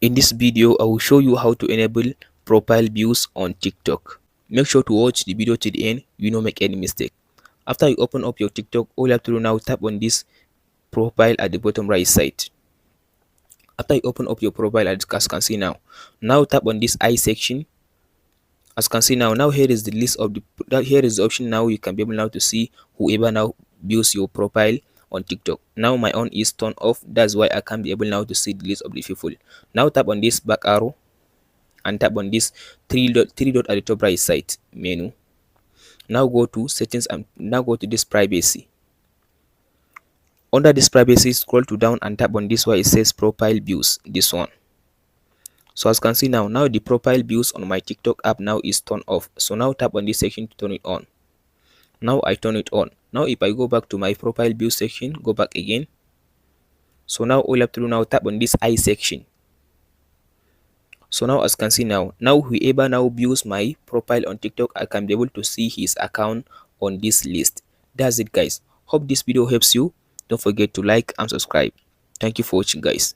In this video, I will show you how to enable profile views on TikTok. Make sure to watch the video to the end, you don't make any mistake. After you open up your TikTok, all you have to do now, tap on this profile at the bottom right side. After you open up your profile, as you can see now tap on this I section. As you can see now here is the list of here is the option. Now you can be able now to see whoever now views your profile on TikTok. Now my own is turned off, that's why I can't be able now to see the list of the people. Now tap on this back arrow and tap on this three dot at the top right side menu. Now go to settings and now go to this privacy. Under this privacy, scroll to down and tap on this where it says profile views, this one. So as you can see now the profile views on my TikTok app now is turned off. So now tap on this section to turn it on. Now I turn it on. Now if I go back to my profile view section, go back again. So now all you have to do now, tap on this I section. So now as you can see now whoever now views my profile on TikTok, I can be able to see his account on this list. That's it guys. Hope this video helps you. Don't forget to like and subscribe. Thank you for watching guys.